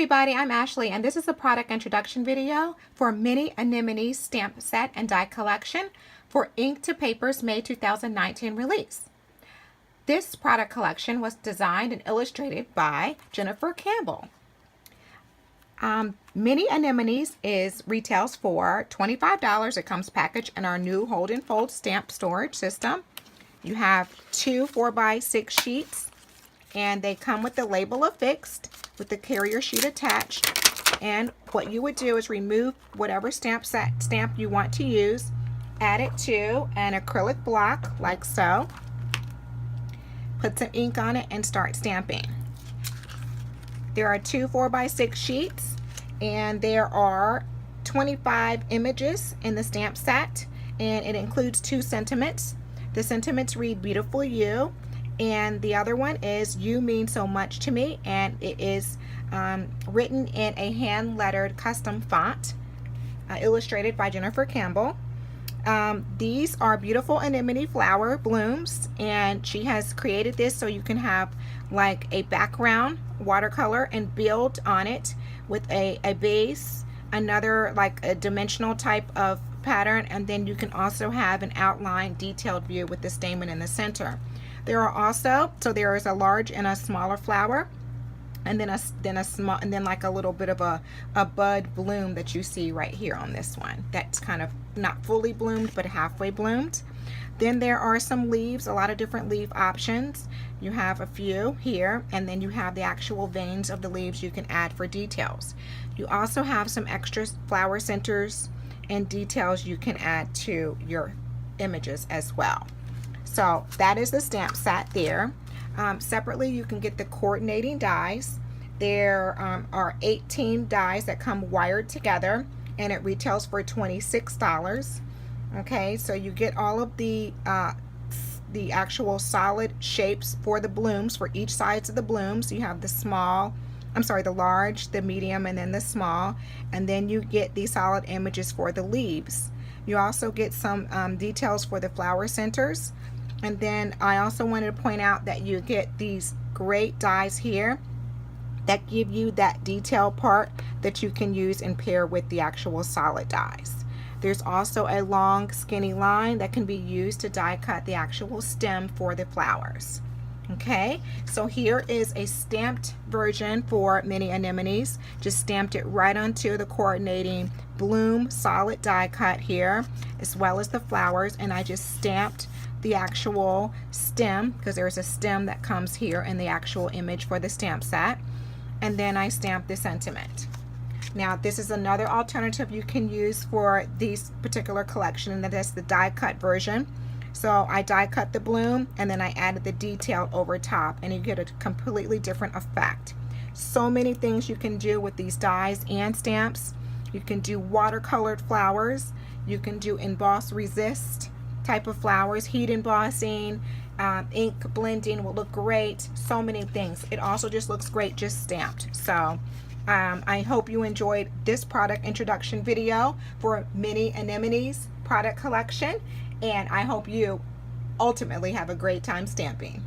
everybody, I'm Ashley and this is a product introduction video for Many Anemones Stamp Set and Die Collection for Ink to Paper's May 2019 release. This product collection was designed and illustrated by Jennifer Campbell. Many Anemones retails for $25. It comes packaged in our new hold and fold stamp storage system. You have two 4x6 sheets and they come with the label affixed with the carrier sheet attached. And what you would do is remove whatever stamp you want to use, add it to an acrylic block like so, put some ink on it and start stamping. There are two 4x6 sheets and there are 25 images in the stamp set, and it includes two sentiments. The sentiments read "Beautiful You," and the other one is "You Mean So Much to Me," and it is written in a hand lettered custom font, illustrated by Jennifer Campbell. These are beautiful anemone flower blooms, and she has created this so you can have like a background watercolor and build on it with a base, another like a dimensional type of pattern, and then you can also have an outline detailed view with the stamen in the center. There are also, so there is a large and a smaller flower, and then a small, and then like a little bit of a bud bloom that you see right here on this one. That's kind of not fully bloomed but halfway bloomed. Then there are some leaves, a lot of different leaf options. You have a few here, and then you have the actual veins of the leaves you can add for details. You also have some extra flower centers and details you can add to your images as well. So that is the stamp set there. Separately, you can get the coordinating dies. There are 18 dies that come wired together, and it retails for $26. Okay, so you get all of the actual solid shapes for the blooms for each sides of the blooms. You have the large, the medium, and then the small, and then you get the solid images for the leaves. You also get some details for the flower centers. And then I also wanted to point out that you get these great dies here that give you that detail part that you can use and pair with the actual solid dies. There's also a long skinny line that can be used to die cut the actual stem for the flowers. Okay, so here is a stamped version for Many Anemones. Just stamped it right onto the coordinating bloom solid die cut here, as well as the flowers, and I just stamped the actual stem because there's a stem that comes here in the actual image for the stamp set, and then I stamped the sentiment. Now this is another alternative you can use for this particular collection, and that is the die cut version. So I die cut the bloom and then I added the detail over top, and you get a completely different effect. So many things you can do with these dies and stamps. You can do watercolored flowers, you can do emboss resist type of flowers, heat embossing, ink blending will look great. So many things. It also just looks great just stamped. So I hope you enjoyed this product introduction video for Many Anemones product collection, and I hope you ultimately have a great time stamping.